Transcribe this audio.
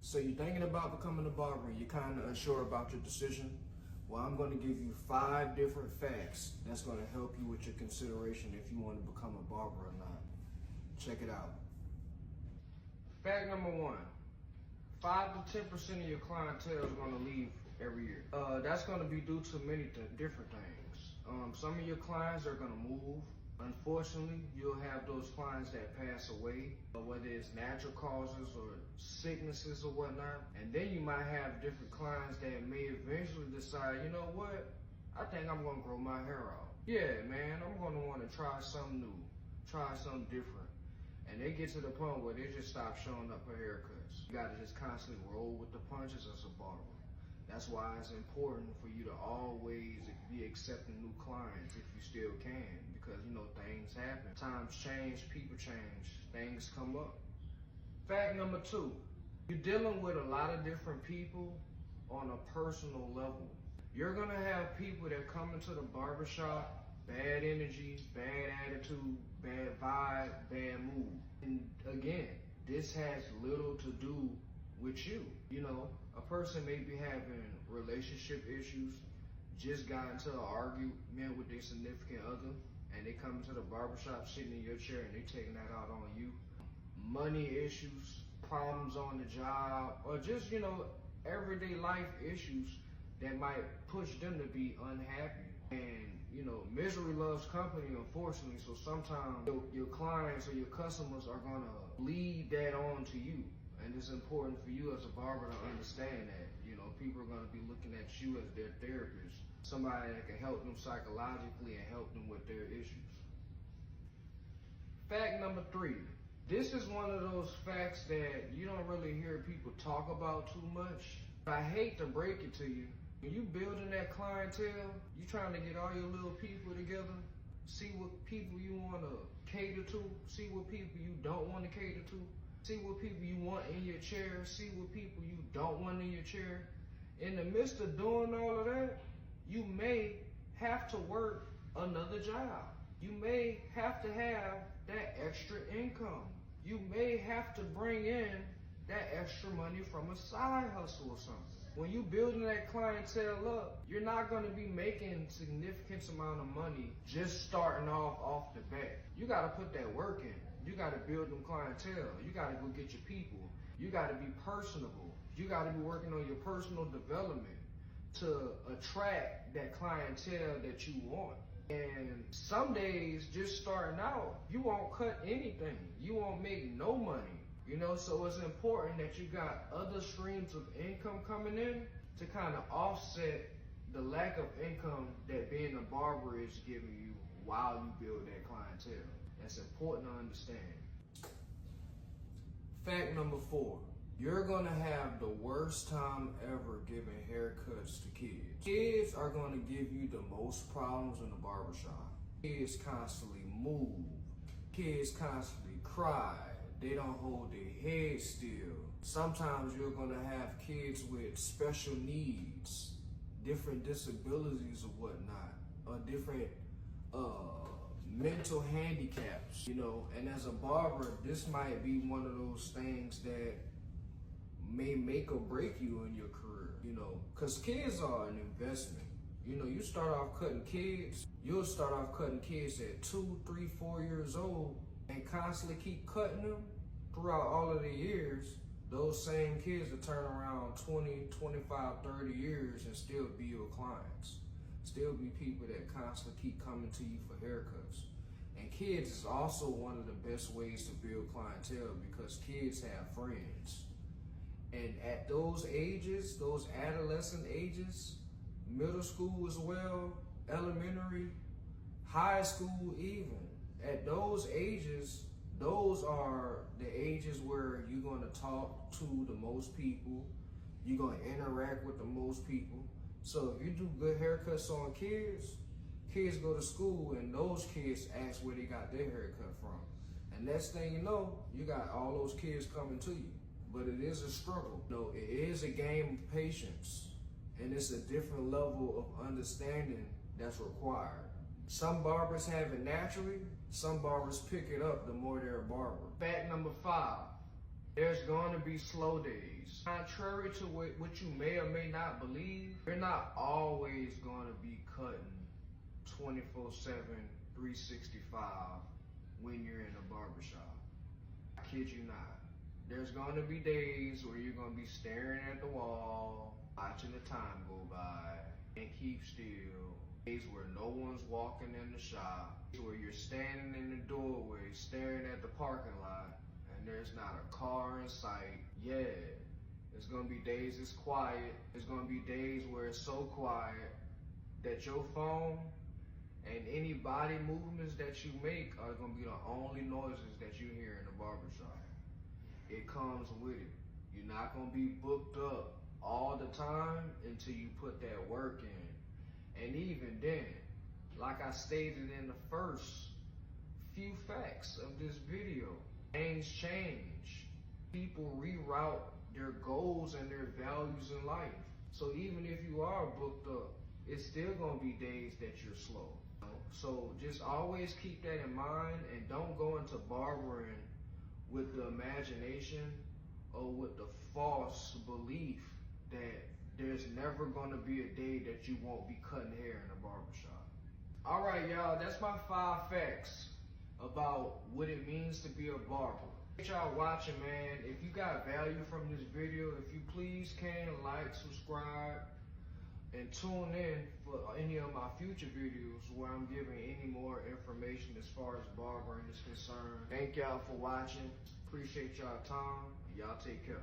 So you're thinking about becoming a barber, you're kind of unsure about your decision? Well, I'm going to give you 5 different facts that's going to help you with your consideration if you want to become a barber or not. Check it out. Fact number 1, 5 to 10% of your clientele is going to leave every year. That's going to be due to many different things. Some of your clients are going to move. Unfortunately, you'll have those clients that pass away, whether it's natural causes or sicknesses or whatnot. And then you might have different clients that may eventually decide, you know what, I think I'm gonna grow my hair out. Yeah, man, I'm gonna wanna try something new, try something different. And they get to the point where they just stop showing up for haircuts. You gotta just constantly roll with the punches as a barber. That's why it's important for you to always be accepting new clients if you still can, because you know things happen. Times change, people change, things come up. Fact number 2, you're dealing with a lot of different people on a personal level. You're gonna have people that come into the barbershop, bad energy, bad attitude, bad vibe, bad mood. And again, this has little to do with you. You know, a person may be having relationship issues, just got into an argument with their significant other, and they come into the barbershop sitting in your chair and they taking that out on you. Money issues, problems on the job, or just, you know, everyday life issues that might push them to be unhappy. And, you know, misery loves company, unfortunately, so sometimes your clients or your customers are gonna lead that on to you. And it's important for you as a barber to understand that, you know, people are going to be looking at you as their therapist, somebody that can help them psychologically and help them with their issues. Fact number 3, this is one of those facts that you don't really hear people talk about too much. I hate to break it to you. When you building that clientele, you trying to get all your little people together, see what people you want to cater to, see what people you don't want to cater to. See what people you want in your chair, see what people you don't want in your chair. In the midst of doing all of that, you may have to work another job. You may have to have that extra income. You may have to bring in that extra money from a side hustle or something. When you building that clientele up, you're not gonna be making significant amount of money just starting off the bat. You gotta put that work in. You gotta build them clientele. You gotta go get your people. You gotta be personable. You gotta be working on your personal development to attract that clientele that you want. And some days, just starting out, you won't cut anything. You won't make no money. You know, so it's important that you got other streams of income coming in to kind of offset the lack of income that being a barber is giving you while you build that clientele. That's important to understand. Fact number 4, you're gonna have the worst time ever giving haircuts to kids. Kids are gonna give you the most problems in the barbershop. Kids constantly move. Kids constantly cry. They don't hold their head still. Sometimes you're gonna have kids with special needs, different disabilities or whatnot, or different mental handicaps, you know. And as a barber, this might be one of those things that may make or break you in your career, you know, because kids are an investment. You know, you start off cutting kids, you'll start off cutting kids at 2, 3, 4 years old, and constantly keep cutting them throughout all of the years. Those same kids will turn around 20, 25, 30 years and still be your clients. Still be people that constantly keep coming to you for haircuts. And kids is also one of the best ways to build clientele because kids have friends. And at those ages, those adolescent ages, middle school as well, elementary, high school even, at those ages, those are the ages where you're gonna talk to the most people, you're gonna interact with the most people. So if you do good haircuts on kids, kids go to school and those kids ask where they got their haircut from. And next thing you know, you got all those kids coming to you. But it is a struggle. No, it is a game of patience, and it's a different level of understanding that's required. Some barbers have it naturally, some barbers pick it up the more they're a barber. Fact number 5, There's going to be slow days. Contrary to what you may or may not believe, you're not always going to be cutting 24/7, 365 when you're in a barbershop. I kid you not. There's going to be days where you're going to be staring at the wall, watching the time go by, and keep still. Days where no one's walking in the shop, where you're standing in the doorway staring at the parking lot and there's not a car in sight. Yeah, there's gonna be days it's quiet. There's gonna be days where it's so quiet that your phone and any body movements that you make are gonna be the only noises that you hear in the barbershop. It comes with it. You're not gonna be booked up all the time until you put that work in. And even then, like I stated in the first few facts of this video, things change. People reroute their goals and their values in life. So even if you are booked up, it's still gonna be days that you're slow. So just always keep that in mind and don't go into barbering with the imagination or with the false belief that there's never gonna be a day that you won't be cutting hair in a barbershop. All right, y'all, that's my 5 facts about what it means to be a barber. Thank y'all watching, man. If you got value from this video, if you please can like, subscribe, and tune in for any of my future videos where I'm giving any more information as far as barbering is concerned. Thank y'all for watching. Appreciate y'all time. Y'all take care.